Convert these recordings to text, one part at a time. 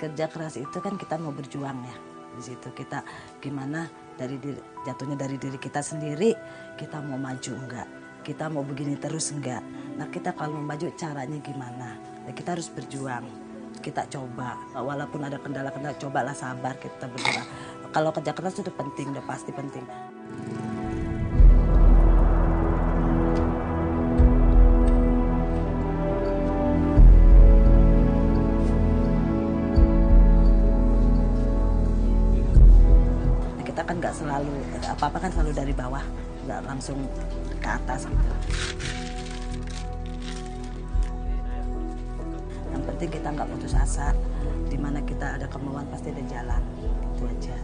kerja keras itu kan kita mau berjuang ya. Di situ kita gimana jatuhnya dari diri kita sendiri, kita mau maju enggak, kita mau begini terus enggak. Nah kita kalau mau maju caranya gimana? Ya, kita harus berjuang, kita coba. Walaupun ada kendala-kendala, cobalah sabar, kita berdoa. Kalau kerja keras itu penting, udah pasti penting. Kita kan nggak selalu, apa-apa kan selalu dari bawah, nggak langsung ke atas gitu. Yang penting kita nggak putus asa, dimana kita ada kemauan pasti ada jalan, itu aja.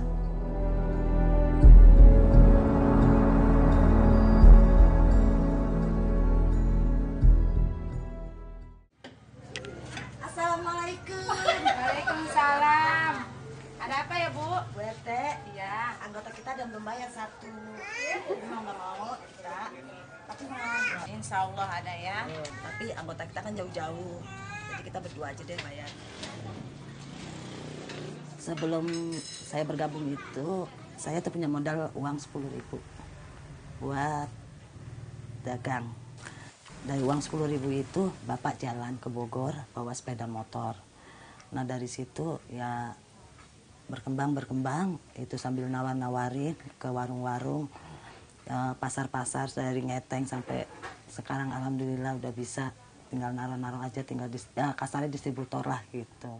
Assalamualaikum. Waalaikumsalam. Ada apa ya, Bu? Bu RT, Iya. anggota kita ada yang belum bayar 1. Mau nggak mau kita, tapi Insya Allah ada ya. tapi anggota kita kan jauh-jauh, jadi kita berdua aja deh bayar. Sebelum saya bergabung itu, saya tuh punya modal uang 10.000 buat dagang. Dari uang 10.000 itu bapak jalan ke Bogor bawa sepeda motor. Nah dari situ ya berkembang itu sambil nawar-nawarin ke warung-warung, pasar-pasar dari ngeteng sampai sekarang alhamdulillah udah bisa, tinggal naruh-naruh aja, tinggal kasarnya distributor lah gitu.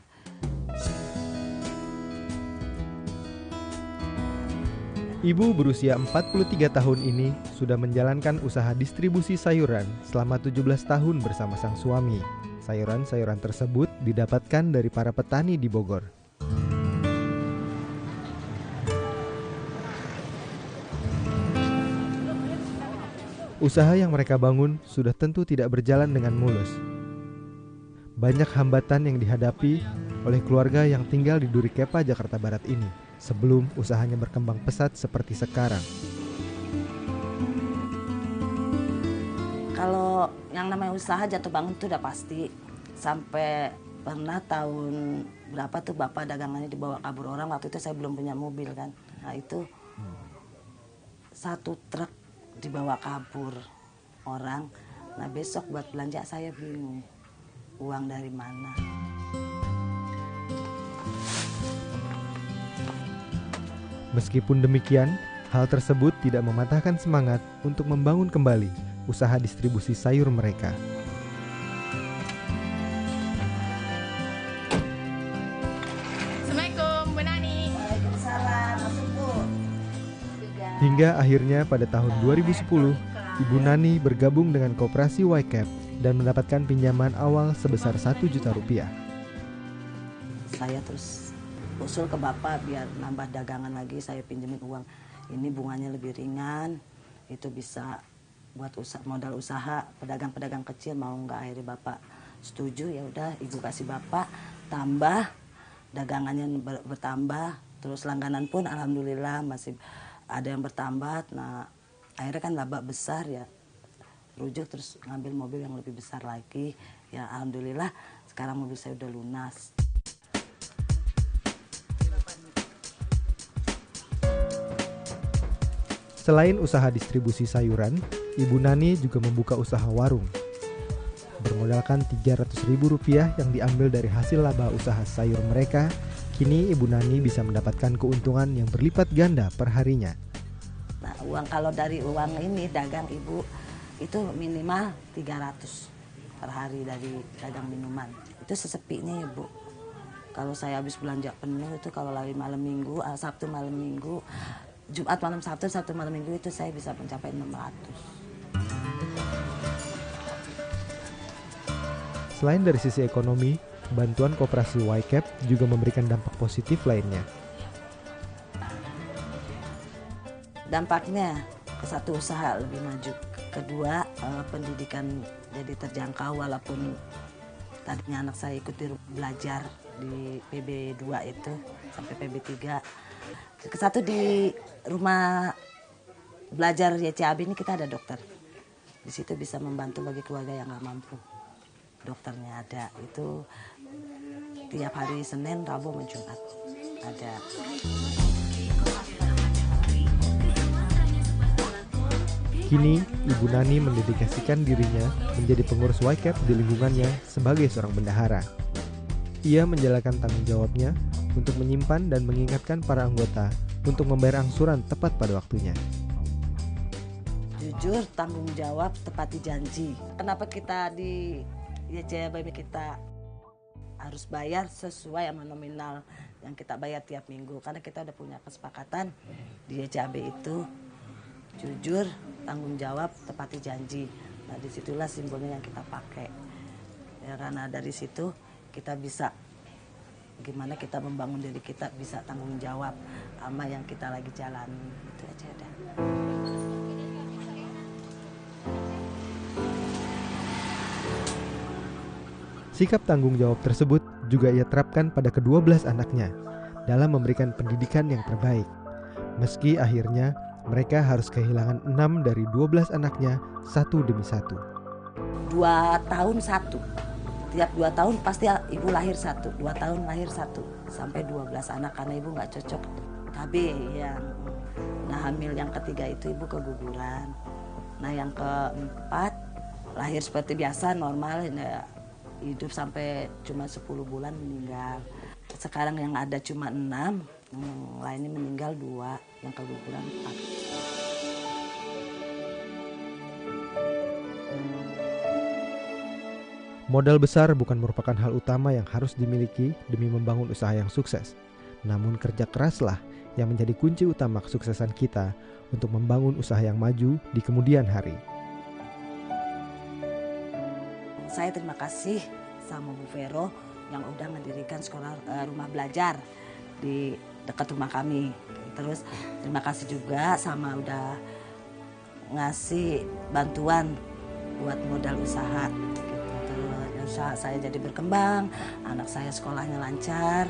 Ibu berusia 43 tahun ini sudah menjalankan usaha distribusi sayuran selama 17 tahun bersama sang suami. Sayuran-sayuran tersebut didapatkan dari para petani di Bogor. Usaha yang mereka bangun sudah tentu tidak berjalan dengan mulus. Banyak hambatan yang dihadapi oleh keluarga yang tinggal di Duri Kepa, Jakarta Barat ini sebelum usahanya berkembang pesat seperti sekarang. Kalau yang namanya usaha jatuh bangun itu udah pasti. Sampai pernah tahun berapa tuh bapak dagangannya dibawa kabur orang, waktu itu saya belum punya mobil kan. Nah itu 1 truk dibawa kabur orang. Nah besok buat belanja saya bingung, uang dari mana. Meskipun demikian, hal tersebut tidak mematahkan semangat untuk membangun kembali usaha distribusi sayur mereka. Assalamualaikum, Bu Nani. Waalaikumsalam, masuk Bu. Hingga akhirnya pada tahun 2010, Ibu Nani bergabung dengan Koperasi YCAP dan mendapatkan pinjaman awal sebesar 1 juta rupiah. Saya terus usul ke bapak biar nambah dagangan lagi, saya pinjemin uang. Ini bunganya lebih ringan, itu bisa buat modal usaha pedagang-pedagang kecil, mau nggak. Akhirnya bapak setuju, ya udah ibu kasih bapak, tambah dagangannya bertambah, terus langganan pun alhamdulillah masih ada yang bertambah. Nah akhirnya kan laba besar ya, rujuk terus ngambil mobil yang lebih besar lagi. Ya alhamdulillah sekarang mobil saya udah lunas. Selain usaha distribusi sayuran, Ibu Nani juga membuka usaha warung. Bermodalkan Rp300.000 yang diambil dari hasil laba usaha sayur mereka, kini Ibu Nani bisa mendapatkan keuntungan yang berlipat ganda per harinya. Nah, kalau dari uang ini dagang ibu itu minimal 300 per hari dari dagang minuman. Itu sesepinya ya Bu. Kalau saya habis belanja penuh itu kalau lagi malam minggu, Sabtu malam minggu, Jumat malam Sabtu malam minggu itu saya bisa mencapai 600. Selain dari sisi ekonomi, bantuan Koperasi YCAP juga memberikan dampak positif lainnya. Dampaknya ke satu usaha lebih maju, kedua pendidikan jadi terjangkau, walaupun tadinya anak saya ikut belajar di PB2 itu sampai PB3. Kesatu di rumah belajar YCAB ini kita ada dokter. Di situ bisa membantu bagi keluarga yang nggak mampu. Dokternya ada, itu tiap hari Senin, Rabu, dan Jumat ada. Kini, Ibu Nani mendedikasikan dirinya menjadi pengurus YCAP di lingkungannya sebagai seorang bendahara. Ia menjalankan tanggung jawabnya untuk menyimpan dan mengingatkan para anggota untuk membayar angsuran tepat pada waktunya. Jujur, tanggung jawab, tepati janji. Kenapa kita di YCAB kita harus bayar sesuai sama nominal yang kita bayar tiap minggu? Karena kita udah punya kesepakatan di YCAB itu jujur, tanggung jawab, tepati janji. Nah, disitulah simbolnya yang kita pakai. Ya, karena dari situ kita bisa gimana kita membangun diri kita bisa tanggung jawab sama yang kita lagi jalan. Itu aja dah. Sikap tanggung jawab tersebut juga ia terapkan pada ke-12 anaknya dalam memberikan pendidikan yang terbaik. Meski akhirnya mereka harus kehilangan 6 dari 12 anaknya satu demi satu. 2 tahun satu. Tiap 2 tahun pasti ibu lahir satu. 2 tahun lahir satu. Sampai 12 anak karena ibu nggak cocok KB yang. Nah, hamil yang ketiga itu ibu keguguran. Nah, yang keempat lahir seperti biasa normal. Ya, hidup sampai cuma 10 bulan meninggal. Sekarang yang ada cuma 6, yang lainnya meninggal 2, yang keguguran 4. Modal besar bukan merupakan hal utama yang harus dimiliki demi membangun usaha yang sukses. Namun kerja keraslah yang menjadi kunci utama kesuksesan kita untuk membangun usaha yang maju di kemudian hari. Saya terima kasih sama Bu Vero yang udah mendirikan sekolah rumah belajar di dekat rumah kami. Terus terima kasih juga sama udah ngasih bantuan buat modal usaha. Gitu. Terus usaha saya jadi berkembang, anak saya sekolahnya lancar.